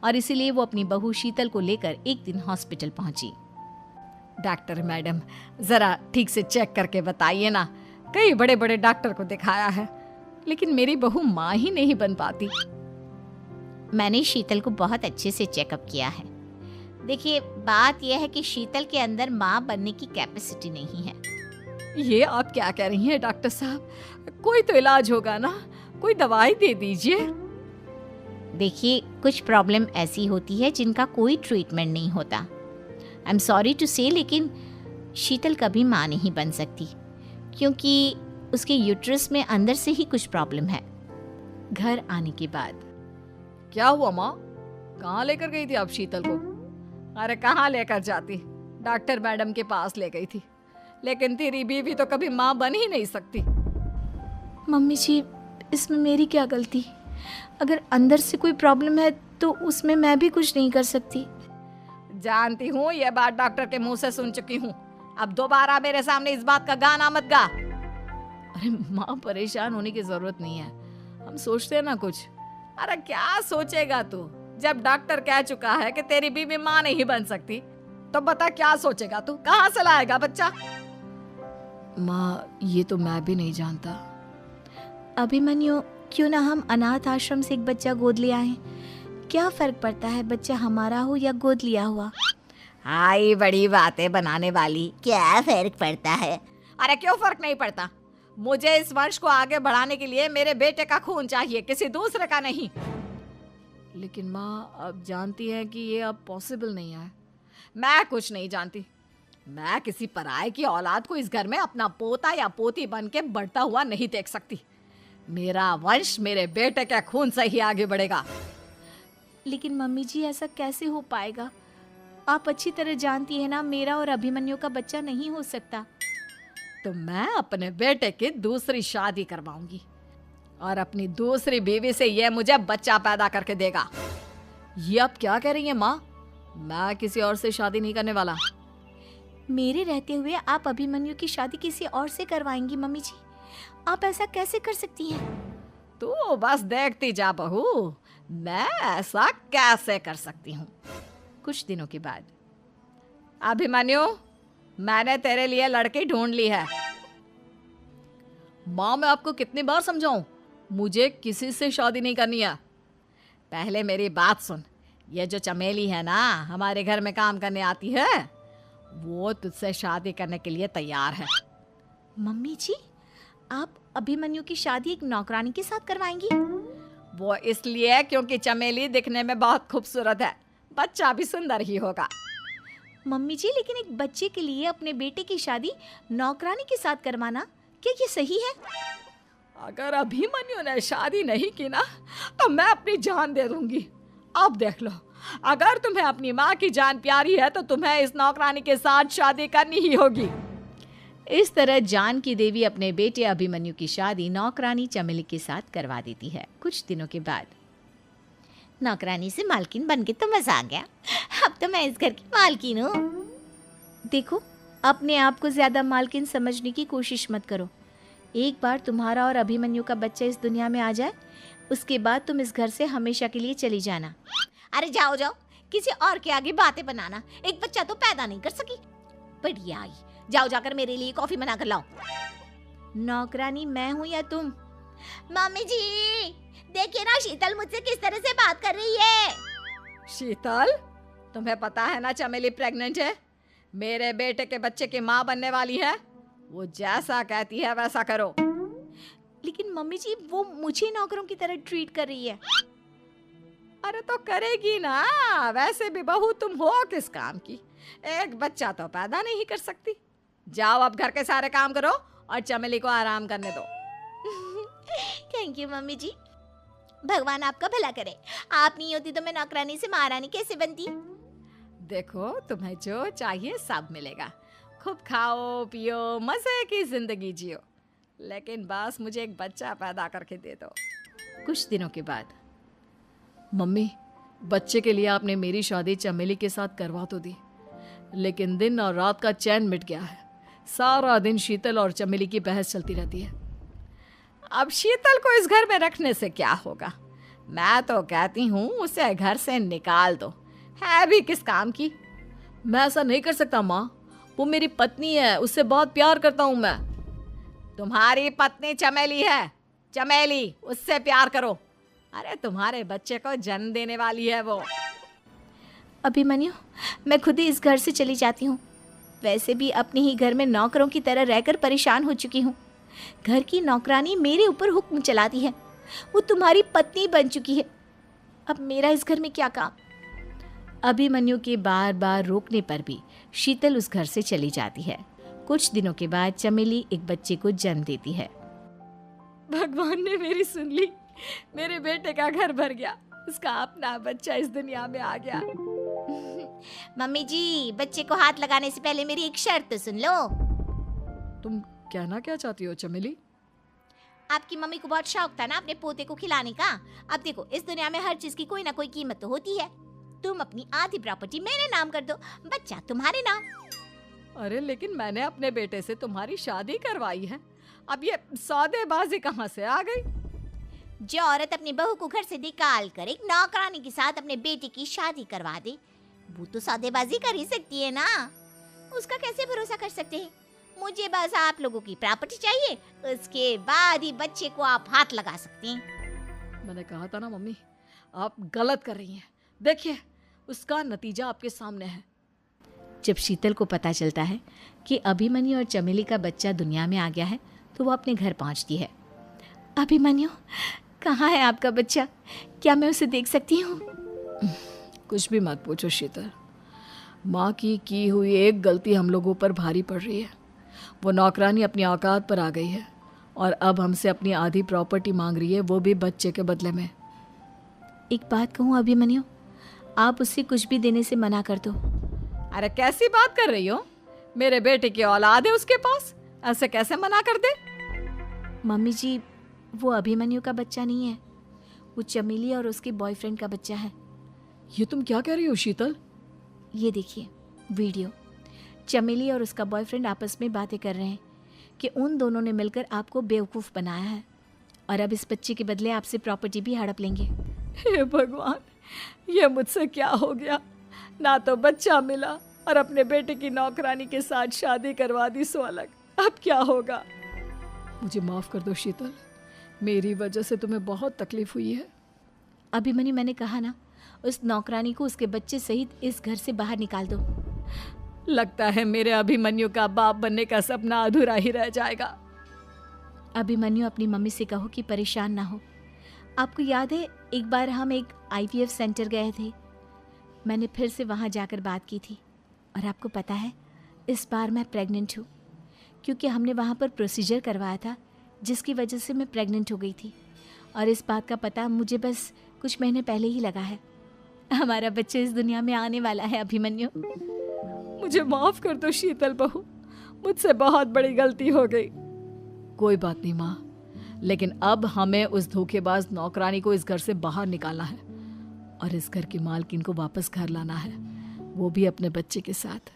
और इसीलिए वो अपनी बहू शीतल को लेकर एक दिन हॉस्पिटल पहुंची। डॉक्टर मैडम, ज़रा ठीक से चेक करके बताइए ना। कई बड़े बड़े डॉक्टर को दिखाया है, लेकिन मेरी बहू माँ ही नहीं बन पाती। मैंने शीतल को बहुत अच्छे से चेकअप किया है। देखिए, बात यह है कि शीतल के अंदर माँ बनने की कैपेसिटी नहीं है। ये आप क्या कह रही हैं डॉक्टर साहब? कोई तो इलाज होगा ना, कोई दवाई दे दीजिए। देखिए, कुछ प्रॉब्लम ऐसी होती है जिनका कोई ट्रीटमेंट नहीं होता। आई एम सॉरी टू से, लेकिन शीतल कभी माँ नहीं बन सकती, क्योंकि उसके यूट्रस में अंदर से ही कुछ प्रॉब्लम है। घर आने के बाद क्या हुआ माँ? कहाँ लेकर गई थी आप शीतल को? अरे कहाँ लेकर जाती, डॉक्टर मैडम के पास ले गई थी। लेकिन तेरी बीवी तो कभी माँ बन ही नहीं सकती। मम्मी जी, इसमें मेरी क्या गलती? अगर अंदर से कोई प्रॉब्लम है तो उसमें मैं भी कुछ नहीं कर सकती। जानती हूँ, ये बात डॉक्टर के मुंह से सुन चुकी हूँ। अब दोबारा मेरे सामने इस बात का गाना मत गा। अरे माँ, परेशान होने की जरूरत नहीं है, हम सोचते हैं ना कुछ। अरे क्या सोचेगा तू? जब डॉक्टर कह चुका है कि तेरी बीवी माँ नहीं बन सकती, तो बता क्या सोचेगा तू? कहाँ से लाएगा बच्चा? माँ, ये तो मैं भी नहीं जानता। अभिमन्यु, क्यों ना हम अनाथ आश्रम से एक बच्चा गोद ले आए? क्या फर्क पड़ता है बच्चा हमारा हो या गोद लिया हुआ? हाय, बड़ी बातें बनाने वाली। क्या फर्क पड़ता है? अरे क्यों फर्क नहीं पड़ता? मुझे इस वंश को आगे बढ़ाने के लिए मेरे बेटे का खून चाहिए, किसी दूसरे का नहीं। लेकिन माँ, आप जानती हैं कि ये अब पॉसिबल नहीं है। मैं कुछ नहीं जानती। मैं किसी पराये की औलाद को इस घर में अपना पोता या पोती बन के बढ़ता हुआ नहीं देख सकती। मेरा वंश मेरे बेटे के खून से ही आगे बढ़ेगा। लेकिन मम्मी जी, ऐसा कैसे हो पाएगा? आप अच्छी तरह जानती है ना, मेरा और अभिमन्यु का बच्चा नहीं हो सकता। तो मैं अपने बेटे की दूसरी शादी करवाऊंगी और अपनी दूसरी बीवी से ये मुझे बच्चा पैदा करके देगा। ये आप क्या कह रही हैं माँ? मैं किसी और से शादी नहीं करने वाला। मेरे रहते हुए आप अभिमन्यु की शादी किसी और से करवाएंगी? मम्मी जी, आप ऐसा कैसे कर सकती हैं? तू बस देखती जा बहू, मैं ऐसा कैसे कर सकती हूँ। कुछ दिनों के बाद, अभिमन्यु, मैंने तेरे लिए लड़की ढूंढ ली है। माँ, मैं आपको कितनी बार समझाऊं, मुझे किसी से शादी नहीं करनी है। पहले मेरी बात सुन। ये जो चमेली है ना, हमारे घर में काम करने आती है, वो तुझसे शादी करने के लिए तैयार है। मम्मी जी, आप अभिमन्यु की शादी एक नौकरानी के साथ करवाएंगी? वो इसलिए क्योंकि चमेली दिखने में बहुत खूबसूरत है, बच्चा भी सुंदर ही होगा। मम्मी जी, लेकिन एक बच्चे के लिए अपने बेटे की शादी नौकरानी के साथ करवाना, क्या ये सही है? अगर अभिमन्यु ने शादी नहीं की ना, तो मैं अपनी जान दे दूंगी। अब देख लो, अगर तुम्हें अपनी माँ की जान प्यारी है तो तुम्हें इस नौकरानी के साथ शादी करनी ही होगी। इस तरह जानकी देवी अपने बेटे अभिमन्यु की शादी नौकरानी चमेली के साथ करवा देती है। कुछ दिनों के बाद, नौकरानी से मालकिन बन के तो मजा आ गया। अब तो मैं इस घर की मालकिन हूँ। देखो, अपने आप को ज्यादा मालकिन समझने की कोशिश मत करो। एक बार तुम्हारा और अभिमन्यु का बच्चा इस दुनिया में आ जाए, उसके बाद तुम इस घर से हमेशा के लिए चली जाना। अरे जाओ जाओ, किसी और के आगे बातें बनाना। एक बच्चा तो पैदा नहीं कर सकी। बढ़िया आई, जाओ जाकर मेरे लिए कॉफी बना कर लाओ। नौकरानी मैं हूँ या तुम? मम्मी जी, देखिए ना शीतल मुझसे किस तरह से बात कर रही है। शीतल, तुम्हें पता है ना चमेली प्रेग्नेंट है, मेरे बेटे के बच्चे की माँ बनने वाली है। वो जैसा कहती है वैसा करो। लेकिन मम्मी जी, वो मुझे नौकरों की तरह ट्रीट कर रही है। अरे तो करेगी ना, वैसे भी बहू तुम हो किस काम की? एक बच्चा तो पैदा नहीं कर सकती। जाओ अब घर के सारे काम करो और चमेली को आराम करने दो। थैंक यू मम्मी जी, भगवान आपका भला करे। आप नहीं होती तो मैं नौकरानी से महारानी कैसे बनती? देखो, तुम्हें जो चाहिए सब मिलेगा। खूब खाओ पियो, मजे की जिंदगी जियो, लेकिन बस मुझे एक बच्चा पैदा करके दे दो। कुछ दिनों के बाद, मम्मी, बच्चे के लिए आपने मेरी शादी चमेली के साथ करवा तो दी, लेकिन दिन और रात का चैन मिट गया है। सारा दिन शीतल और चमेली की बहस चलती रहती है। अब शीतल को इस घर में रखने से क्या होगा? मैं तो कहती हूँ उसे घर से निकाल दो, है भी किस काम की। मैं ऐसा नहीं कर सकता माँ, वो मेरी पत्नी है, उससे बहुत प्यार करता हूँ मैं। तुम्हारी पत्नी चमेली है, चमेली, उससे प्यार करो। अरे तुम्हारे बच्चे को जन्म देने वाली है वो। अभिमन्यु, मैं खुद ही इस घर से चली जाती हूँ। वैसे भी अपने ही घर में नौकरों की तरह रहकर परेशान हो चुकी हूँ। घर की नौकरानी मेरे ऊपर हुक्म चलाती है, वो तुम्हारी पत्नी बन चुकी है। अब मेरा इस घर में क्या काम। अभिमन्यु के बार बार रोकने पर भी शीतल उस घर से चली जाती है। कुछ दिनों के बाद चमेली एक बच्चे को जन्म देती है। भगवान ने मेरी सुन ली, मेरे बेटे का घर भर गया, उसका अपना बच्चा इस दुनिया में आ गया। मम्मी जी, बच्चे को हाथ लगाने से पहले मेरी एक शर्त तो सुन लो। तुम कहना क्या चाहती हो चमेली? आपकी मम्मी को बहुत शौक था ना अपने पोते को खिलाने का। अब देखो, इस दुनिया में हर चीज की कोई ना कोई कीमत तो होती है। तुम अपनी आधी प्रॉपर्टी मेरे नाम कर दो, बच्चा तुम्हारे नाम। अरे लेकिन मैंने अपने बेटे से तुम्हारी शादी करवाई है, अब ये सौदेबाजी कहाँ से आ गई? जो औरत अपनी बहू को घर से निकाल कर एक नौकरानी के साथ अपने बेटे की शादी करवा दे, वो तो सौदेबाजी कर ही सकती है ना। उसका कैसे भरोसा कर सकते हैं? मुझे बस आप लोगों की प्रॉपर्टी चाहिए, उसके बाद ही बच्चे को आप हाथ लगा सकते हैं। मैंने कहा था ना मम्मी, आप गलत कर रही हैं। देखिए, उसका नतीजा आपके सामने है। जब शीतल को पता चलता है कि अभिमन्यु और चमेली का बच्चा दुनिया में आ गया है तो वो अपने घर पहुंचती है। अभिमन्यु, कहाँ है आपका बच्चा? क्या मैं उसे देख सकती हूँ? कुछ भी मत पूछो शीतल, माँ की हुई एक गलती हम लोगों पर भारी पड़ रही है। वो नौकरानी अपनी औकात पर आ गई है और अब हमसे अपनी आधी प्रॉपर्टी मांग रही है, वो भी बच्चे के बदले में। एक बात कहूँ अभिमन्यु, आप उससे कुछ भी देने से मना कर दो। अरे कैसी बात कर रही हो? मेरे बेटे की औलाद है उसके पास, ऐसे कैसे मना कर दे? मम्मी जी, वो अभिमन्यु का बच्चा नहीं है, वो चमेली और उसके बॉयफ्रेंड का बच्चा है। ये तुम क्या कह रही हो शीतल? ये देखिए वीडियो, चमेली और उसका बॉयफ्रेंड आपस में बातें कर रहे हैं कि उन दोनों ने मिलकर आपको बेवकूफ़ बनाया है और अब इस बच्चे के बदले आपसे प्रॉपर्टी भी हड़प लेंगे। हे भगवान, ये मुझसे क्या हो गया? ना तो बच्चा मिला और अपने बेटे की नौकरानी के साथ शादी करवा दी सो अलग। अब क्या होगा? मुझे माफ कर दो शीतल, मेरी वजह से तुम्हें बहुत तकलीफ हुई है। अभिमन्यु, मैंने कहा ना, उस नौकरानी को उसके बच्चे सहित इस घर से बाहर निकाल दो। लगता है मेरे अभिमन्यु का बाप बनने का सपना अधूरा ही रह जाएगा। अभिमन्यु, अपनी मम्मी से कहो कि परेशान ना हो। आपको याद है एक बार हम एक IVF सेंटर गए थे, मैंने फिर से वहाँ जाकर बात की थी और आपको पता है इस बार मैं प्रेग्नेंट हूँ, क्योंकि हमने वहाँ पर प्रोसीजर करवाया था जिसकी वजह से मैं प्रेग्नेंट हो गई थी और इस बात का पता मुझे बस कुछ महीने पहले ही लगा है। हमारा बच्चा इस दुनिया में आने वाला है अभिमन्यु। मुझे माफ कर दो शीतल बहू, मुझसे बहुत बड़ी गलती हो गई। कोई बात नहीं माँ, लेकिन अब हमें उस धोखेबाज नौकरानी को इस घर से बाहर निकालना है और इस घर की मालकिन को वापस घर लाना है, वो भी अपने बच्चे के साथ।